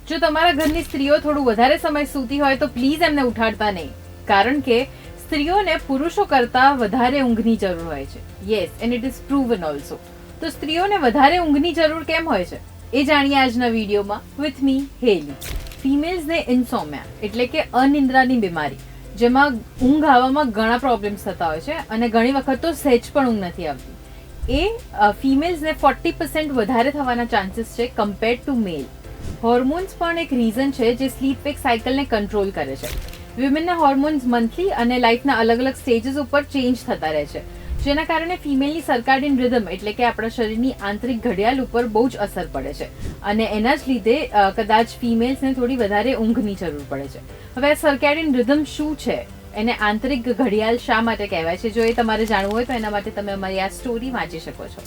જો તમારા ઘરની સ્ત્રીઓ થોડું વધારે સમય સૂતી હોય તો પ્લીઝ એમને ઉઠાડતા નહીં, કારણ કે સ્ત્રીઓને પુરુષો કરતા વધારે ઊંઘની જરૂર હોય છે. Yes, and it is proven also. તો સ્ત્રીઓને વધારે ઊંઘની જરૂર કેમ હોય છે એ જાણીએ આજના વિડીયોમાં વિથ મી હેલી. ફિમેલ્સને ઇન્સોમ્યા એટલે કે અનિદ્રાની બીમારી, જેમાં ઊંઘ આવવામાં ઘણા પ્રોબ્લેમ્સ થતા હોય છે અને ઘણી વખત તો સહેજ પણ ઊંઘ નથી આવતી. એ ફિમેલ્સને 40% વધારે થવાના ચાન્સીસ છે કમ્પેર્ડ ટુ મેલ. હોર્મોન્સ પણ એક રીઝન છે જે સ્લીપ વેક સાયકલને કંટ્રોલ કરે છે. વિમેનના હોર્મોન્સ મંથલી અને લાઈફના અલગ અલગ સ્ટેજીસ ઉપર ચેન્જ થતા રહે છે, જેના કારણે ફિમેલની સર્કાડિયન રિધમ એટલે કે આપણા શરીરની આંતરિક ઘડિયાળ ઉપર બહુ જ અસર પડે છે અને એના જ લીધે કદાચ ફિમેલ્સને થોડી વધારે ઊંઘની જરૂર પડે છે. હવે આ સર્કાડિયન રિધમ શું છે, એને આંતરિક ઘડિયાળ શા માટે કહેવાય છે, જો એ તમારે જાણવું હોય તો એના માટે તમે અમારી આ સ્ટોરી વાંચી શકો છો.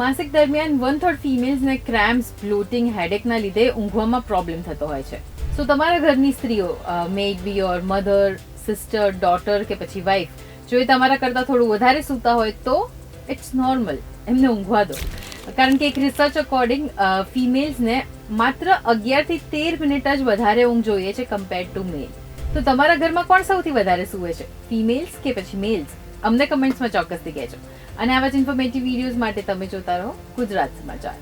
માસિક દરમિયાન 1/3 ફિમેલ્સને ક્રેમ્પ્સ, બ્લોટિંગ, હેડેકના લીધે ઊંઘવામાં પ્રોબ્લેમ થતો હોય છે. સો તમારા ઘરની સ્ત્રીઓ, maybe your mother, sister, daughter કે પછી વાઇફ, જો એ તમારા કરતાં થોડું વધારે સૂતા હોય તો ઇટ્સ નોર્મલ, એમને ઊંઘવા દો. કારણ કે એક રિસર્ચ અકોર્ડિંગ ફિમેલ્સને માત્ર 11 થી 13 મિનિટ જ વધારે ઊંઘ જોઈએ છે કમ્પેર્ડ ટુ મેલ. તો તમારા ઘરમાં કોણ સૌથી વધારે સૂવે છે, ફિમેલ્સ કે પછી મેલ્સ? અમને કમેન્ટ્સમાં ચોક્કસથી કહેજો. અને આવા જ ઇન્ફોર્મેટિવ વિડીયોઝ માટે તમે જોતા રહો ગુજરાત સમાચાર.